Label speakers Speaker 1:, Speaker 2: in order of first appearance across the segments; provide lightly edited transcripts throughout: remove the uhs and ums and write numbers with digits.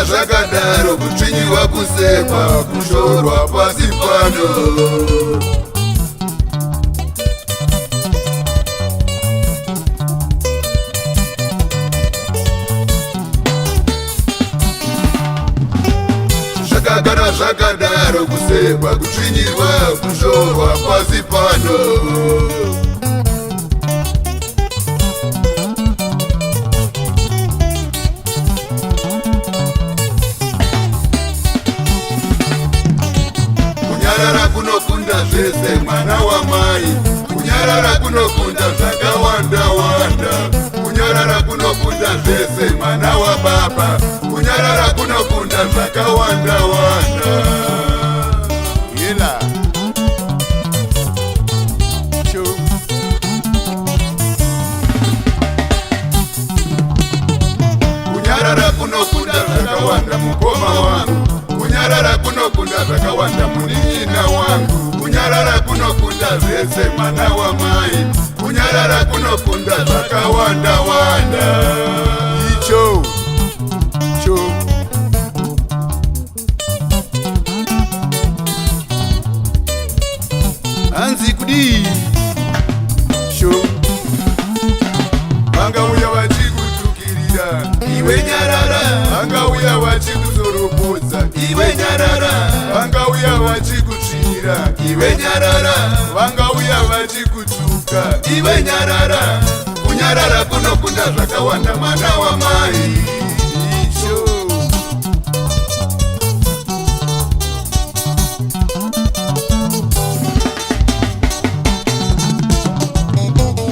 Speaker 1: Zvakadaro kutsvinyiwa kusekwa kushorwa pasi pano. Zvakagara zvakadaro kusekwa kutsvinyirwa kushorwa pasi pano. Kunokunda zvese mwana wamai, kunyarara kunokunda zvakawanda wanda. Kunyarara kunokunda zvese mwana wababa, kunyarara kunokunda zvakawanda wanda. Yela kunyarara kunokunda zvakawanda mukoma wangu, kunyarara kunokunda zvakawanda munin'ina wangu. Kunyarara kunokunda zvese mwana wamai, kunyarara kunokunda zvakawanda wanda. Icho hanzi kudi vangauya vachikutukirira iwe nyarara, vangauya vachikuzoropodza iwe nyarara, vangauya vachikutsvira iwe nyarara, vangauya vachikutuka iwe nyarara. Kunyarara kunokunda zvakawanda mwana wamai. Icho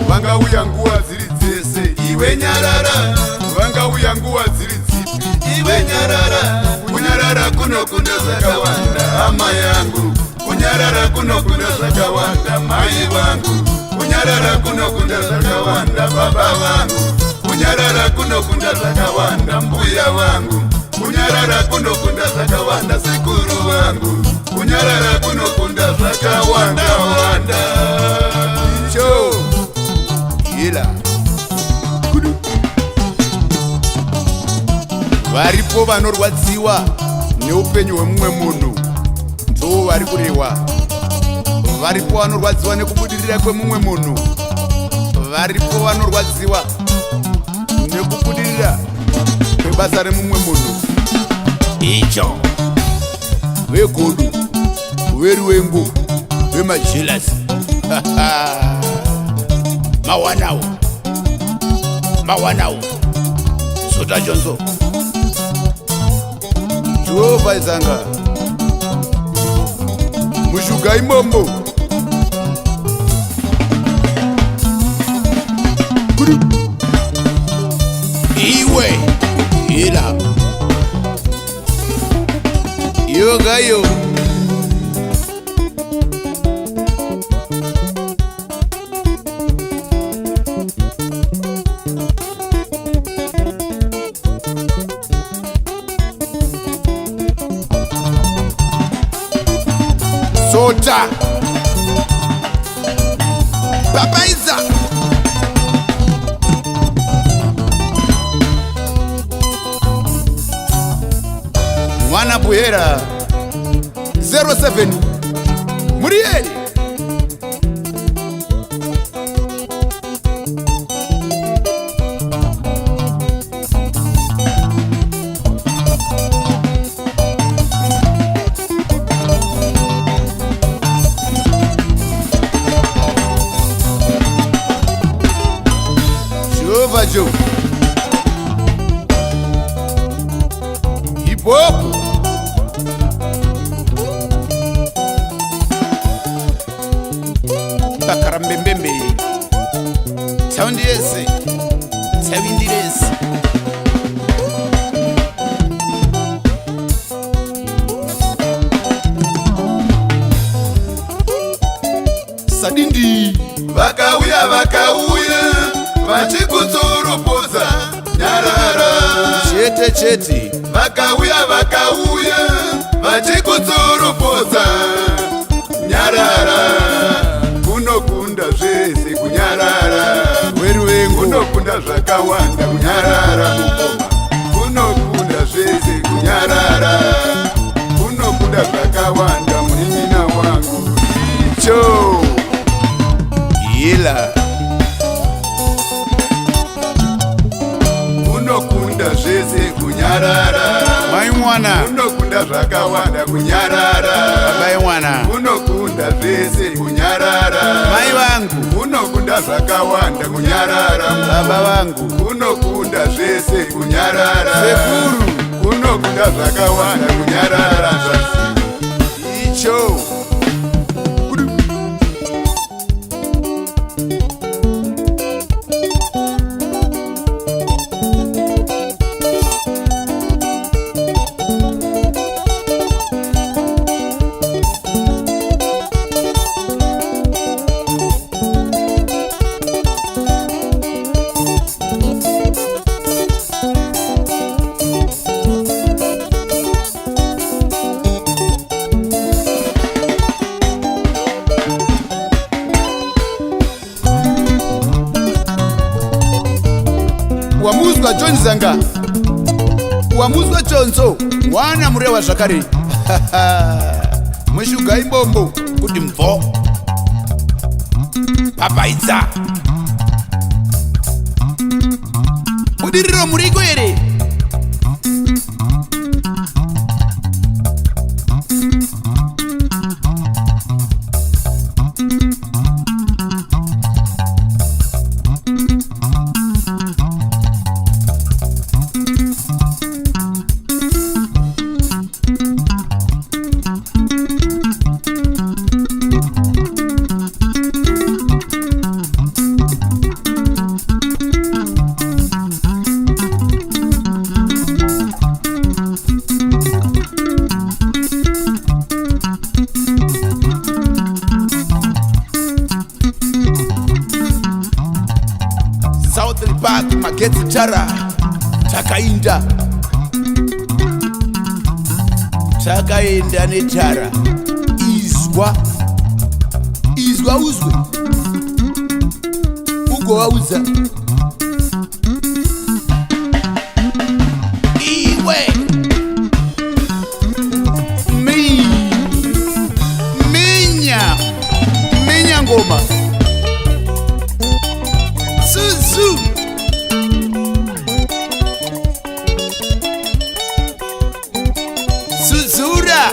Speaker 1: vangauya nguva dziri dzese iwe nyarara, vangauya nguva dziri dzipi iwe nyarara. Kunyarara kunokunda zvakawanda hama yangu, kunyarara kunokunda zvakawanda mai vangu, kunyarara kunokunda zvakawanda baba vangu, kunyarara kunokunda zvakawanda mbuya vangu, kunyarara kunokunda zvakawanda sekuru vangu, kunyarara kunokunda zvakawanda wanda. Icho ila varipo vanorwadziwa neupenyu hwemumwe munhu, ndo vari kurewa. Varipo vanorwadziwa nekubudirira kwemumwe munhu, varipo vanorwadziwa nekubudirira kwebasa remumwe munhu. Icho vegodu, veriwengu, vemajelasi mawanawo sota chonzo Jehovha izanga mushuga imombo iwe ila yogayo sota babaiza mwana buhera 07 Murieli Joe hip hop takarambembembe saundi yese tawindirese sadindi vakauya vakauya vakauya vachikutsurupoza nyarara. Chete chete vakauya vakauya vachikutsurupoza nyarara. Kunokunda zvese kunyarara. Weru wengu kunokunda zvakawanda kunyarara. Mukoma kunokunda zvese kunyarara. Kunokunda zvakawanda munin'ina wangu icho ila. Kunokunda zvese kunyarara. Mai mwana kunokunda zvakawanda kunyarara. Baba mwana kunokunda zvese kunyarara. Mai vangu kunokunda zvakawanda kunyarara. Baba vangu kunokunda zvese kunyarara. Sekuru kunokunda zvakawanda kunyarara. Icho wamuzwa John Zanga, wamuzwa Chonzo wana murewa zvakare. Mushuga imbombo kuti mvo papaidza budiriro muriko here. Park Magetsi Tara takainda netara. Izwa uzwe ugowauza iwe minya ngoma Zuzu Zuzura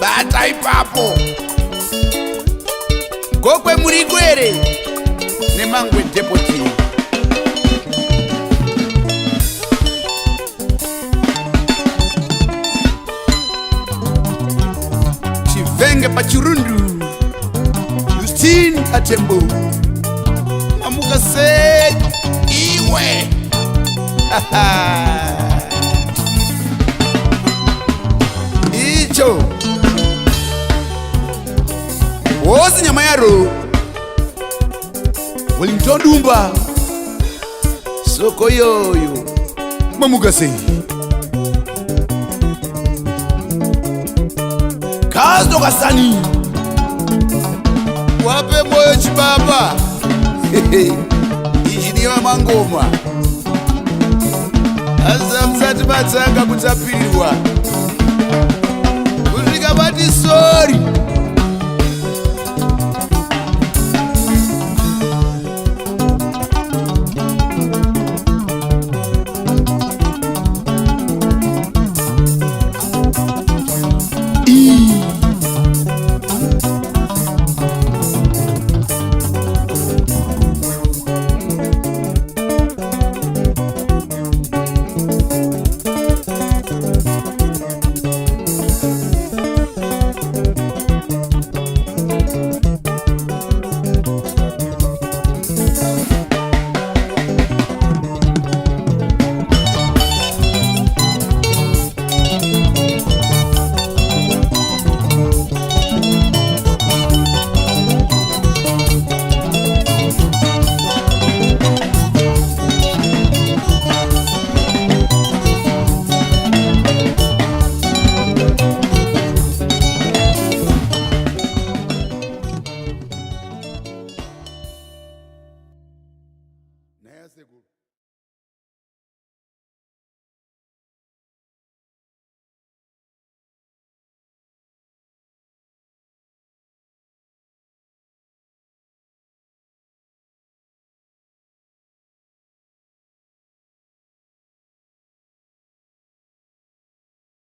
Speaker 1: bata ipapo gokwe murigwere nemangwe depoti. Chivenge pachirundu Justin Atembo mamuka se iwe icho wozi nyama yaro Wellington Dumba soko yoyo mamuka se kazo kasani wape moyo chibaba injiniya mangoma aza msati batsanga kutapirwa kusvika bati sorry. sekulu